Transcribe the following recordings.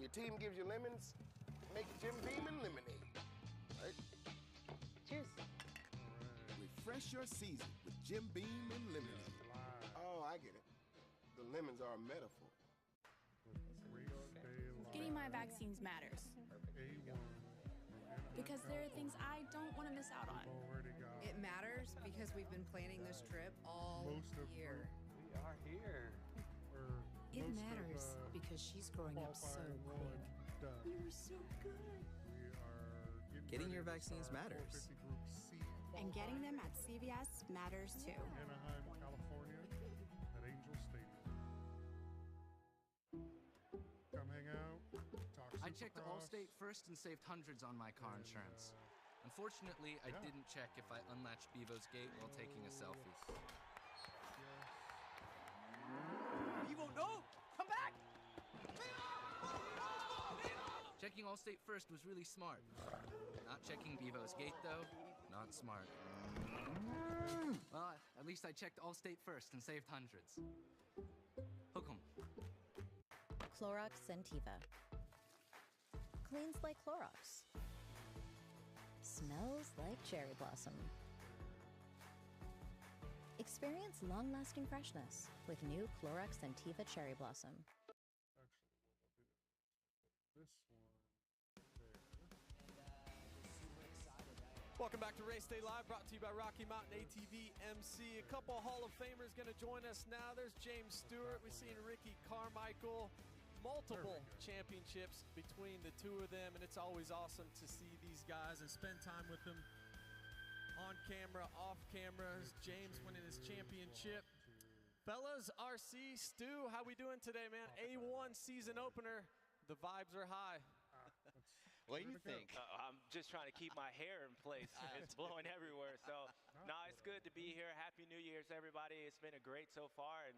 your team gives you lemons, make Jim Beam and lemonade. Right? Cheers. Refresh your season with Jim Beam and lemonade. Oh, I get it. The lemons are a metaphor. Getting my vaccines matters. Because there are things I don't want to miss out on. It matters because we've been planning this trip all year. We are here. It matters because she's growing up so quick. You were so good. Getting your vaccines matters. And getting them at CVS matters too. Anaheim, California, at Angel Stadium. Come hang out, talk I checked Supercross. Allstate first and saved hundreds on my car insurance. Unfortunately, I didn't check if I unlatched Bevo's gate while taking a selfie. Bevo, no! Come back! Checking Allstate first was really smart. Not checking Bevo's gate, though, not smart. Well, at least I checked Allstate first and saved hundreds. Hook 'em. Clorox Scentiva. Cleans like Clorox. Smells like cherry blossom. Experience long-lasting freshness with new Clorox Scentiva Cherry Blossom. Actually, what we'll do is this one there. Welcome back to Race Day Live, brought to you by Rocky Mountain ATV MC. A couple of Hall of Famers going to join us now. There's James Stewart. We've seen Ricky Carmichael. Multiple championships between the two of them, and it's always awesome to see these guys and spend time with them on camera, off camera. James winning his championship. Fellas, RC, Stu, how we doing today, man? A1 season opener. The vibes are high. What do you think? I'm just trying to keep my hair in place. It's blowing everywhere. So, no, it's good to be here. Happy New Year's, everybody. It's been a great so far. And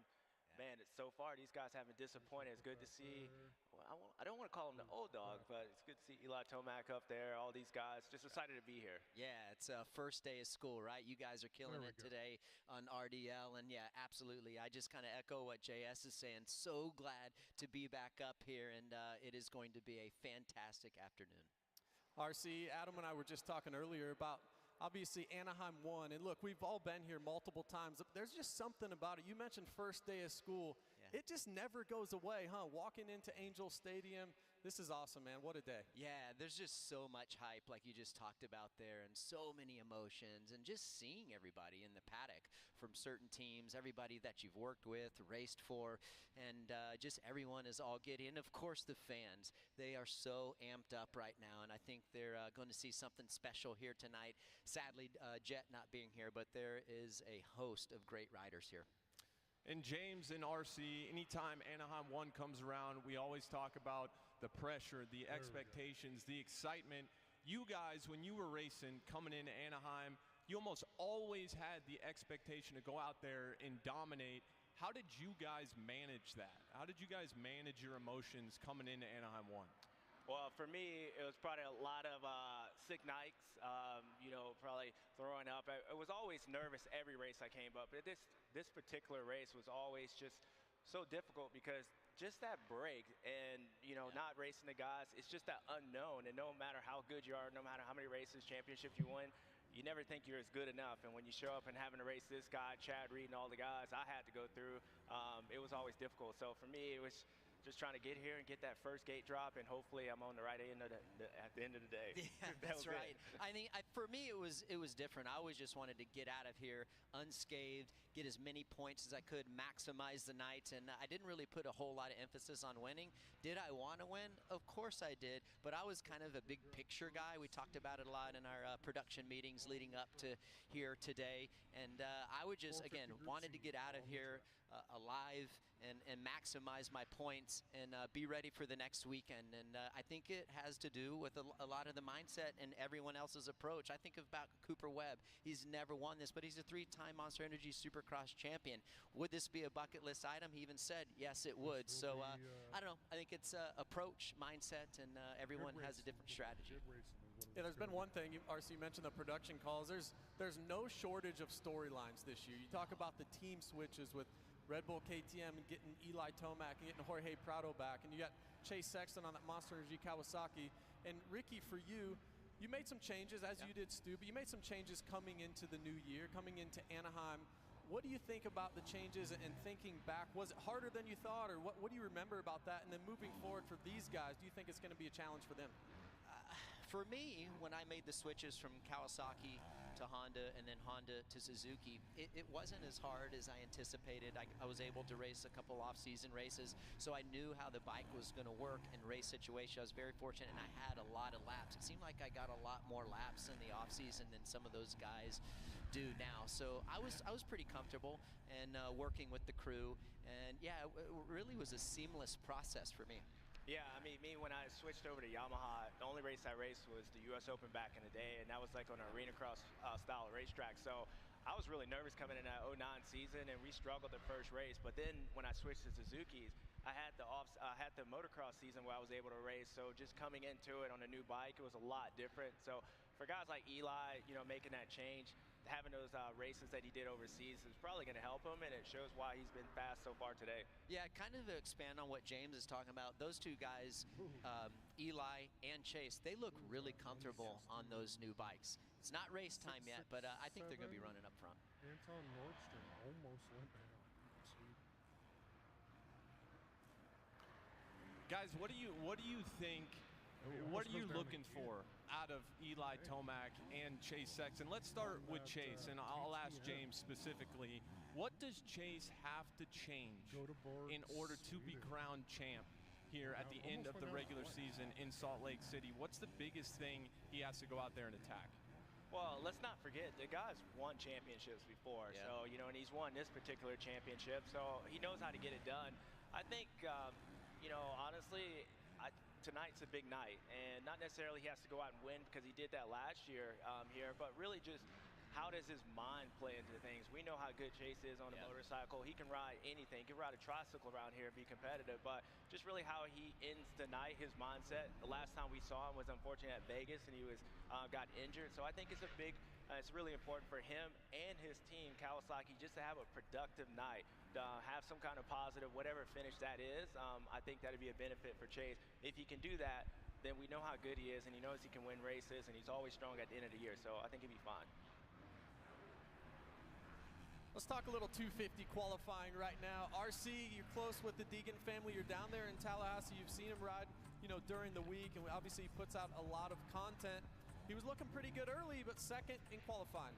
man, so far these guys haven't disappointed. It's good to see. Well, I don't want to call him the old dog, but it's good to see Eli Tomac up there, all these guys. Just excited to be here. Yeah, it's first day of school, right? You guys are killing it today on RDL, and yeah, absolutely. I just kind of echo what JS is saying. So glad to be back up here, and it is going to be a fantastic afternoon. RC, Adam and I were just talking earlier about obviously Anaheim won, and look, we've all been here multiple times. There's just something about it. You mentioned first day of school. Yeah. It just never goes away, huh? Walking into Angel Stadium, this is awesome, man. What a day. Yeah, there's just so much hype like you just talked about there, and so many emotions, and just seeing everybody in the paddock from certain teams, everybody that you've worked with, raced for, and just everyone is all giddy. And of course the fans, they are so amped up right now, and I think they're going to see something special here tonight. Sadly, Jet not being here, but there is a host of great riders here. And James and RC, anytime Anaheim 1 comes around, we always talk about the pressure, the expectations, the excitement. You guys, when you were racing, coming into Anaheim, you almost always had the expectation to go out there and dominate. How did you guys manage that? How did you guys manage your emotions coming into Anaheim 1? Well, for me, it was probably a lot of sick nights, you know, probably throwing up. I was always nervous every race I came up, but this particular race was always just so difficult because just that break and, you know, not racing the guys, it's just that unknown. And no matter how good you are, no matter how many races, championships you win, you never think you're as good enough. And when you show up and having to race this guy, Chad Reed, and all the guys I had to go through, it was always difficult. So for me, it was just trying to get here and get that first gate drop, and hopefully I'm on the right end of at the end of the day. Yeah, that's right. I think for me it was different. I always just wanted to get out of here unscathed, get as many points as I could, maximize the night, and I didn't really put a whole lot of emphasis on winning. Did I want to win? Of course I did, but I was kind of a big picture guy. We talked about it a lot in our production meetings leading up to here today, and I would just, again, wanted to get out of here alive and maximize my points and be ready for the next weekend. And I think it has to do with a lot of the mindset and everyone else's approach. I think about Cooper Webb. He's never won this, but he's a 3-time Monster Energy Supercross champion. Would this be a bucket list item? He even said, yes, it would. So I don't know. I think it's approach, mindset, and everyone has a different strategy. Yeah, there's been one thing, RC mentioned the production calls. There's no shortage of storylines this year. You talk about the team switches with Red Bull KTM and getting Eli Tomac and getting Jorge Prado back, and you got Chase Sexton on that Monster Energy Kawasaki. And Ricky, for you, you made some changes, as you did, Stu, but you made some changes coming into the new year, coming into Anaheim. What do you think about the changes and thinking back? Was it harder than you thought, or what do you remember about that? And then moving forward for these guys, do you think it's going to be a challenge for them? For me, when I made the switches from Kawasaki to Honda and then Honda to Suzuki, it wasn't as hard as I anticipated. I was able to race a couple off-season races, so I knew how the bike was going to work in race situation. I was very fortunate, and I had a lot of laps. It seemed like I got a lot more laps in the off-season than some of those guys do now. So I was pretty comfortable and working with the crew, and yeah, it really was a seamless process for me. Yeah, I mean, when I switched over to Yamaha, the only race I raced was the U.S. Open back in the day, and that was like on an arena cross style racetrack. So I was really nervous coming in that 09 season, and we struggled the first race. But then when I switched to Suzuki's, I had the motocross season where I was able to race. So just coming into it on a new bike, it was a lot different. So for guys like Eli, making that change, having those races that he did overseas is probably going to help him, and it shows why he's been fast so far today. Yeah, kind of to expand on what James is talking about, those two guys, Eli and Chase, they look really comfortable on those new bikes. It's not race time yet, but I think they're going to be running up front. Anton Nordstrom almost went down. Guys, what do you think? What are you looking for out of Eli Tomac and Chase Sexton? Let's start with Chase, and I'll ask James specifically. What does Chase have to change in order to be crowned champ here at the end of the regular season in Salt Lake City? What's the biggest thing he has to go out there and attack? Well, let's not forget, the guy's won championships before. Yeah. So, and he's won this particular championship, so he knows how to get it done. I think, honestly, tonight's a big night, and not necessarily he has to go out and win because he did that last year here, but really just how does his mind play into things? We know how good Chase is on a motorcycle. He can ride anything. He can ride a tricycle around here and be competitive, but just really how he ends the night, his mindset. The last time we saw him was unfortunately at Vegas, and he was got injured. So I think it's it's really important for him and his team, Kawasaki, just to have a productive night, have some kind of positive, whatever finish that is. I think that'd be a benefit for Chase. If he can do that, then we know how good he is, and he knows he can win races, and he's always strong at the end of the year. So I think he'll be fine. Let's talk a little 250 qualifying right now. RC, you're close with the Deegan family. You're down there in Tallahassee. You've seen him ride, during the week, and obviously he puts out a lot of content. He was looking pretty good early, but second in qualifying.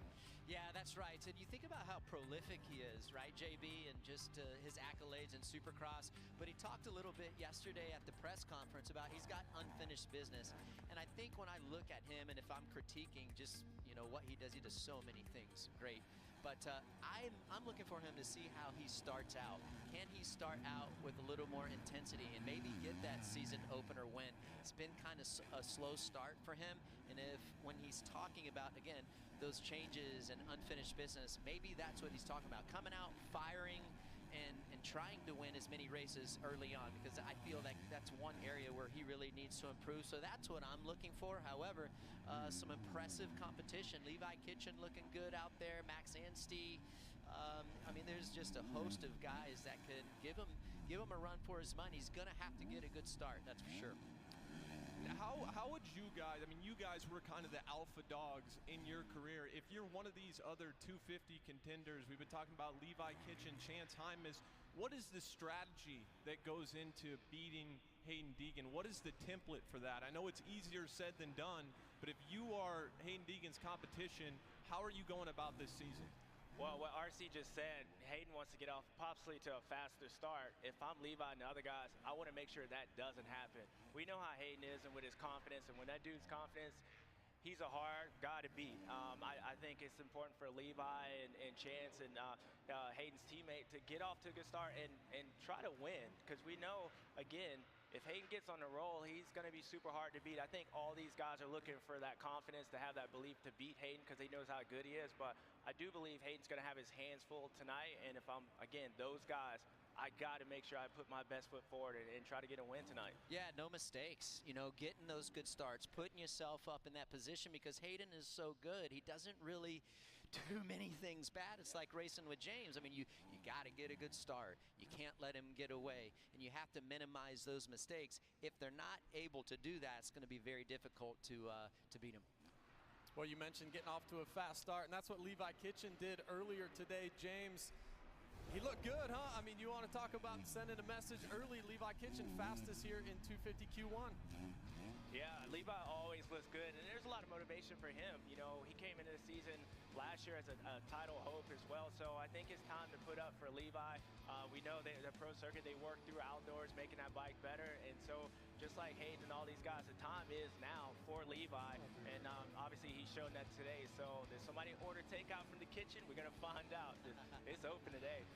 Yeah, that's right. And you think about how prolific he is, right, JB, and just his accolades in Supercross. But he talked a little bit yesterday at the press conference about he's got unfinished business. And I think when I look at him, and if I'm critiquing just, what he does so many things great. But I'm looking for him to see how he starts out. Can he start out with a little more intensity and maybe get that season opener win? It's been kind of a slow start for him. And if when he's talking about, again, those changes and unfinished business, maybe that's what he's talking about. Coming out, firing, and trying to win as many races early on, because I feel that that's one area where he really needs to improve. So that's what I'm looking for. However, some impressive competition. Levi Kitchen looking good out there. Max Anstey. I mean, there's just a host of guys that could give him a run for his money. He's going to have to get a good start, that's for sure. How would you guys, you guys were kind of the alpha dogs in your career. If you're one of these other 250 contenders, we've been talking about Levi Kitchen, Chance Hymas, what is the strategy that goes into beating Hayden Deegan? What is the template for that? I know it's easier said than done, but if you are Hayden Deegan's competition, how are you going about this season? Well, what RC just said, Hayden wants to get off possibly to a faster start. If I'm Levi and the other guys, I want to make sure that doesn't happen. We know how Hayden is and with his confidence, and when that dude's confidence, he's a hard guy to beat. I think it's important for Levi and Chance and Hayden's teammate to get off to a good start and try to win, because we know, again, if Hayden gets on the roll, he's going to be super hard to beat. I think all these guys are looking for that confidence, to have that belief to beat Hayden, because he knows how good he is. But I do believe Hayden's going to have his hands full tonight. And if I'm, again, those guys, I got to make sure I put my best foot forward and try to get a win tonight. Yeah, no mistakes. Getting those good starts, putting yourself up in that position, because Hayden is so good. He doesn't really too many things bad. It's like racing with James. I mean, you got to get a good start. You can't let him get away, and you have to minimize those mistakes. If they're not able to do that, it's going to be very difficult to beat him. Well, you mentioned getting off to a fast start, and that's what Levi Kitchen did earlier today. James, he looked good, huh? I mean, you want to talk about sending a message early. Levi Kitchen, fastest here in 250 Q1. Yeah, Levi always looks good, and there's a lot of motivation for him. You know, he came into the season last year as a title hope as well, so I think it's time to put up for Levi. We know the pro circuit, they work through outdoors, making that bike better, and so just like Hayden and all these guys, the time is now for Levi, and obviously he's shown that today. So did somebody order takeout from the kitchen? We're going to find out. It's open today.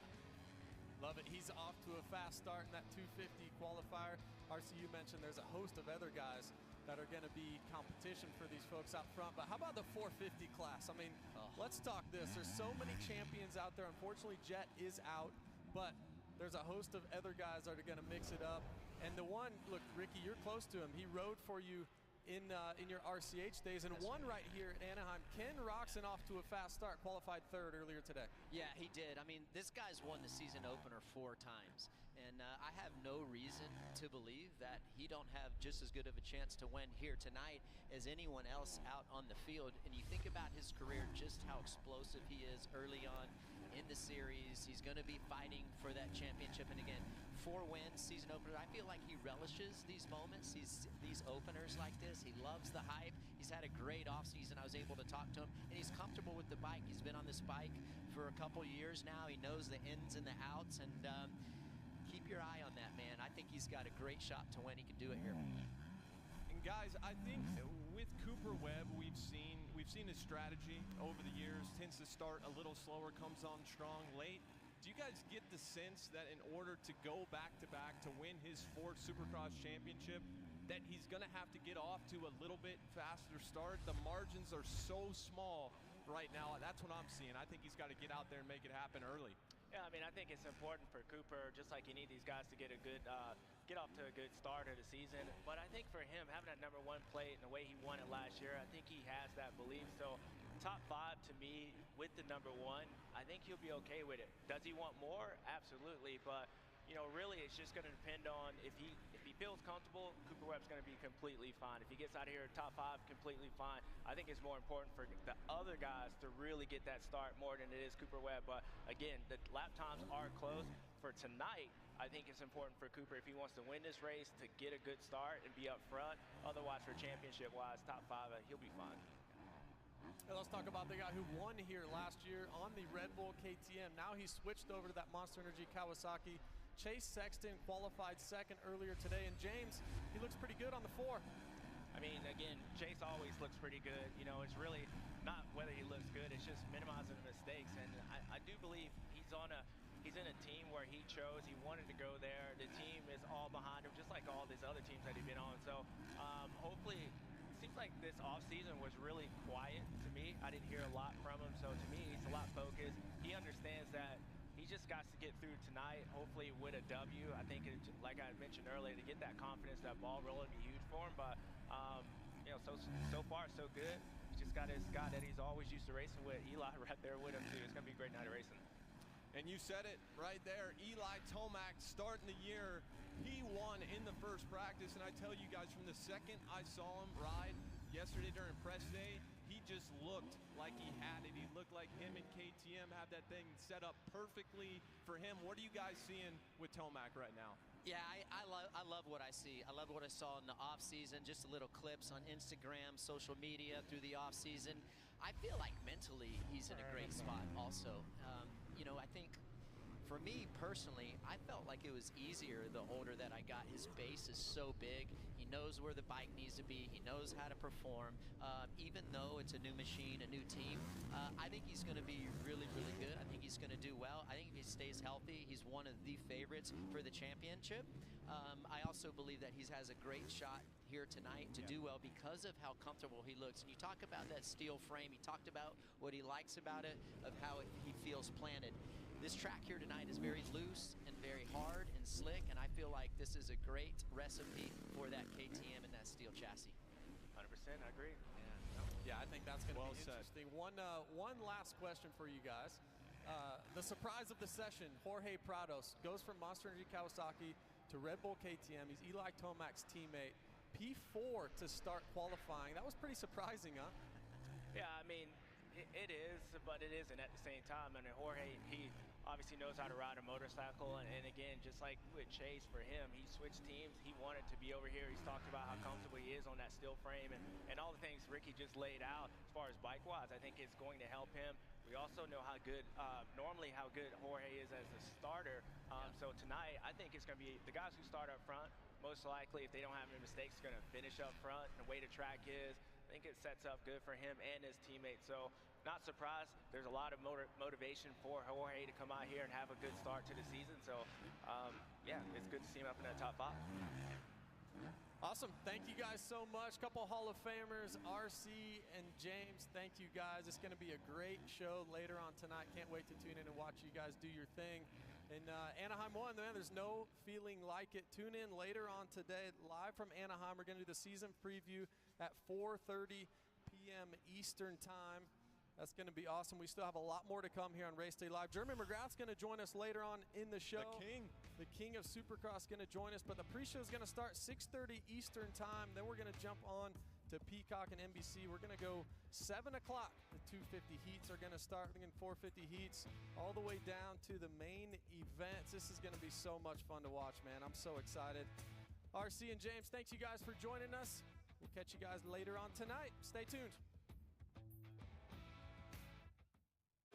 Love it. He's off to a fast start in that 250 qualifier. RCU mentioned there's a host of other guys that are going to be competition for these folks out front. But how about the 450 class? I mean, let's talk this. There's so many champions out there. Unfortunately, Jet is out, but there's a host of other guys that are going to mix it up. And the one, look, Ricky, you're close to him. He rode for you in your RCH days, and won right here at Anaheim. Ken Roxon off to a fast start, qualified third earlier today. Yeah, he did. I mean, this guy's won the season opener 4 times, and I have no reason to believe that he don't have just as good of a chance to win here tonight as anyone else out on the field. And you think about his career, just how explosive he is early on in the series. He's going to be fighting for that championship, and again, 4 wins, season opener. I feel like he relishes these moments, these openers like this. He loves the hype. He's had a great offseason. I was able to talk to him, and he's comfortable with the bike. He's been on this bike for a couple years now. He knows the ins and the outs, and keep your eye on that, man. I think he's got a great shot to win. He can do it here. And guys, I think with Cooper Webb, we've seen his strategy over the years. Tends to start a little slower, comes on strong late. Do you guys get the sense that in order to go back-to-back to win his 4th Supercross championship, that he's going to have to get off to a little bit faster start? The margins are so small right now. That's what I'm seeing. I think he's got to get out there and make it happen early. Yeah, I mean, I think it's important for Cooper, just like you need these guys to get a good, get off to a good start of the season. But I think for him, having that #1 plate and the way he won it last year, I think he has that belief. So top 5 to me with the #1, I think he'll be okay with it. Does he want more? Absolutely. But you know, really, it's just going to depend on if he feels comfortable. Cooper Webb's going to be completely fine. If he gets out of here top 5, completely fine. I think it's more important for the other guys to really get that start more than it is Cooper Webb. But again, the lap times are close. For tonight, I think it's important for Cooper, if he wants to win this race, to get a good start and be up front. Otherwise, for championship-wise, top 5, he'll be fine. And let's talk about the guy who won here last year on the Red Bull KTM. Now he's switched over to that Monster Energy Kawasaki. Chase Sexton qualified 2nd earlier today, and James, he looks pretty good on the 4. I mean, again, Chase always looks pretty good. You know, it's really not whether he looks good, it's just minimizing the mistakes. And I do believe he's in a team where he chose, he wanted to go there. The team is all behind him, just like all these other teams that he's been on. So hopefully, it seems like this offseason was really quiet to me. I didn't hear a lot from him, so to me, he's a lot focused. He understands that he just got to get through tonight, hopefully with a W. I think, like I mentioned earlier, to get that confidence, that ball rolling would be huge for him. But, you know, so far, so good. He's just got his guy that he's always used to racing with, Eli, right there with him, too. It's going to be a great night of racing. And you said it right there. Eli Tomac starting the year. He won in the first practice, and I tell you guys, from the second I saw him ride yesterday during press day, he just looked like he had it. He looked like him and KTM have that thing set up perfectly for him. What are you guys seeing with Tomac right now? Yeah, I love what I see. I love what I saw in the offseason, just a little clips on Instagram, social media through the offseason. I feel like mentally he's in a great spot also. You know, I think for me personally, I felt like it was easier the older that I got. His base is so big. He knows where the bike needs to be. He knows how to perform. Even though it's a new machine, a new team, I think he's going to be really, really good. I think he's going to do well. I think if he stays healthy, he's one of the favorites for the championship. I also believe that he has a great shot here tonight to do well because of how comfortable he looks. And you talk about that steel frame. He talked about what he likes about it, of how he feels planted. This track here tonight is very loose and very hard and slick, and I feel like this is a great recipe for that KTM and that steel chassis. 100%. I agree. Yeah, I think that's going to be interesting. One last question for you guys. The surprise of the session, Jorge Prados goes from Monster Energy Kawasaki to Red Bull KTM. He's Eli Tomac's teammate. P4 to start qualifying. That was pretty surprising, huh? Yeah, I mean, it is, but it isn't at the same time. And Jorge, he obviously knows how to ride a motorcycle. And again, just like with Chase, for him, he switched teams. He wanted to be over here. He's talked about how comfortable he is on that steel frame and all the things Ricky just laid out as far as bike-wise. I think it's going to help him. We also know how good, normally how good Jorge is as a starter. So tonight, I think it's going to be the guys who start up front, most likely, if they don't have any mistakes, are going to finish up front. And the way the track is, I think it sets up good for him and his teammates. So not surprised. There's a lot of motivation for Jorge to come out here and have a good start to the season. So, yeah, it's good to see him up in that top 5. Awesome. Thank you guys so much. Couple Hall of Famers, RC and James. Thank you guys. It's going to be a great show later on tonight. Can't wait to tune in and watch you guys do your thing. And Anaheim 1, man, there's no feeling like it. Tune in later on today, live from Anaheim. We're going to do the season preview at 4:30 p.m. Eastern Time. That's going to be awesome. We still have a lot more to come here on Race Day Live. Jeremy McGrath's going to join us later on in the show. The king of Supercross, going to join us. But the pre-show is going to start 6:30 Eastern Time. Then we're going to jump on to Peacock and NBC. We're going to go 7 o'clock. The 250 heats are going to start. We're going 450 heats all the way down to the main events. This is going to be so much fun to watch, man. I'm so excited. RC and James, thanks you guys for joining us. We'll catch you guys later on tonight. Stay tuned.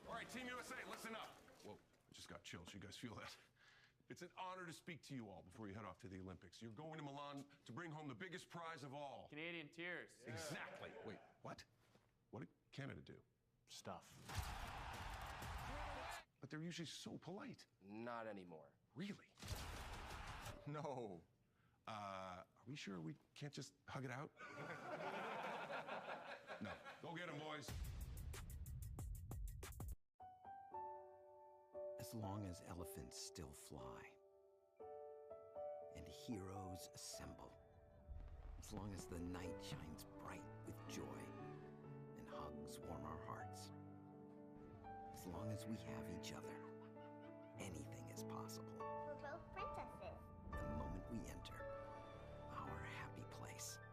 All right, Team USA, listen up. Whoa, I just got chills. You guys feel that? It's an honor to speak to you all before you head off to the Olympics. You're going to Milan to bring home the biggest prize of all. Canadian tears. Yeah. Exactly. Wait, what? What did Canada do? Stuff. But they're usually so polite. Not anymore. Really? No. Are we sure we can't just hug it out? No. Go get them, boys. As long as elephants still fly and heroes assemble, as long as the night shines bright with joy and hugs warm our hearts, as long as we have each other, anything is possible. We're both princesses. The moment we enter our happy place,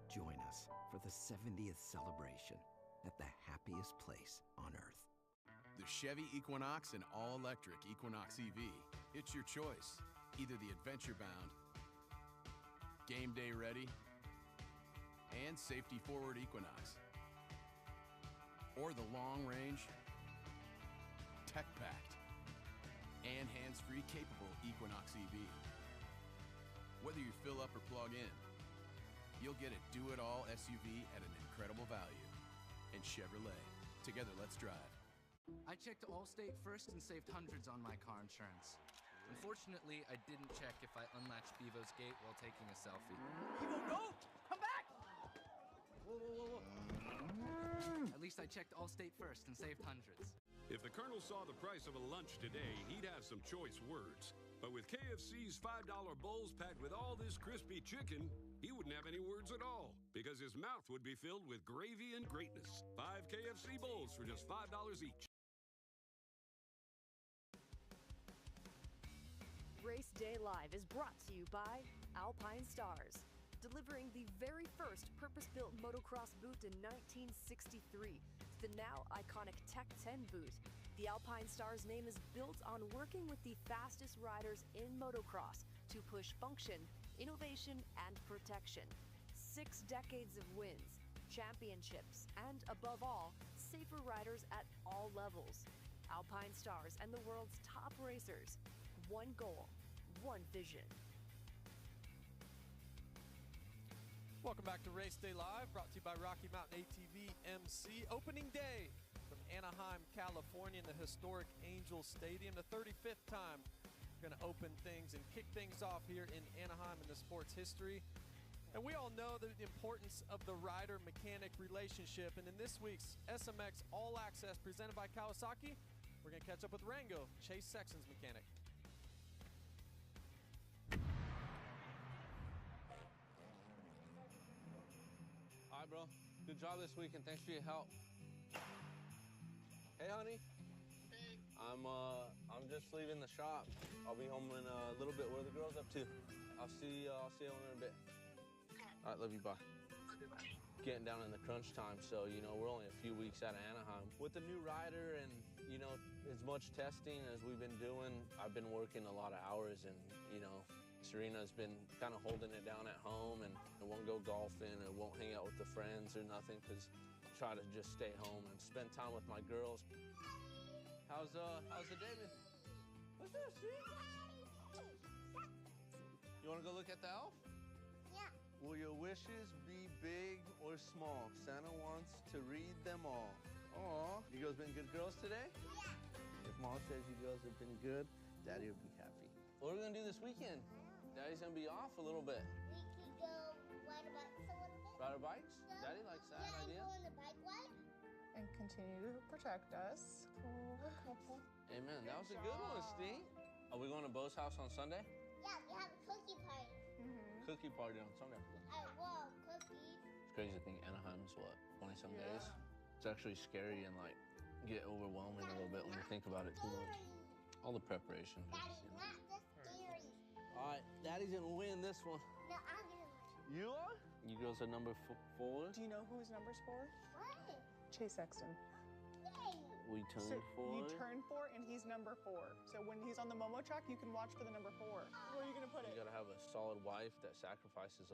join us for the 70th celebration at the happiest place on Earth. The Chevy Equinox and all-electric Equinox EV. It's your choice. Either the adventure-bound, game day ready, and safety-forward Equinox. Or the long-range, tech-packed, and hands-free capable Equinox EV. Whether you fill up or plug in, you'll get a do-it-all SUV at an incredible value. And Chevrolet. Together, let's drive. I checked Allstate first and saved hundreds on my car insurance. Unfortunately, I didn't check if I unlatched Bevo's gate while taking a selfie. Bevo, no! Come back! Whoa, whoa, whoa, whoa. At least I checked Allstate first and saved hundreds. If the Colonel saw the price of a lunch today, he'd have some choice words. But with KFC's $5 bowls packed with all this crispy chicken, he wouldn't have any words at all, because his mouth would be filled with gravy and greatness. 5 KFC bowls for just $5 each. Race Day Live is brought to you by Alpine Stars, delivering the very first purpose-built motocross boot in 1963, the now iconic Tech 10 boot. The Alpine Stars name is built on working with the fastest riders in motocross to push function, innovation, and protection. 6 decades of wins, championships, and above all, safer riders at all levels. Alpine Stars and the world's top racers. One goal, one vision. Welcome back to Race Day Live, brought to you by Rocky Mountain ATV MC. Opening day from Anaheim, California in the historic Angel Stadium. The 35th time we're going to open things and kick things off here in Anaheim in the sport's history. And we all know the importance of the rider-mechanic relationship. And in this week's SMX All Access presented by Kawasaki, we're going to catch up with Rango, Chase Sexton's mechanic. Bye, bro. Good job this week, and thanks for your help. Hey, honey. Hey. I'm just leaving the shop. I'll be home in a little bit. What are the girls up to? I'll see you in a bit. All right, love you. Bye. Getting down in the crunch time, so, you know, we're only a few weeks out of Anaheim. With the new rider and, you know, as much testing as we've been doing, I've been working a lot of hours, and, you know, Serena's been kind of holding it down at home, and I won't go golfing or won't hang out with the friends or nothing, because I try to just stay home and spend time with my girls. How's the day been? What's that, Steve? You want to go look at the elf? Yeah. Will your wishes be big or small? Santa wants to read them all. Aw, you girls been good girls today? Yeah. If Mom says you girls have been good, Daddy will be happy. What are we gonna do this weekend? Daddy's gonna be off a little bit. We could go ride a bike a little bit. Ride our bikes? Yeah. Daddy likes that idea. Go on the bike ride. And continue to protect us. Cool couple. Amen. That was a good one, Steve. Are we going to Bo's house on Sunday? Yeah, we have a cookie party. Cookie party on Sunday. I love cookies. It's crazy to think Anaheim's what, 20-some days? It's actually scary and like get overwhelming a little bit when you think about it too much. All the preparation. Daddy, not this scary. All right, Daddy's gonna win this one. No, I'm gonna win. You are? You girls are number 4. Do you know who his number's for? What? Chase Sexton. Yay. We turned 4. You turn 4, and he's number 4. So when he's on the Momo track, you can watch for the number 4. Where are you gonna put it? You gotta have a solid wife that sacrifices a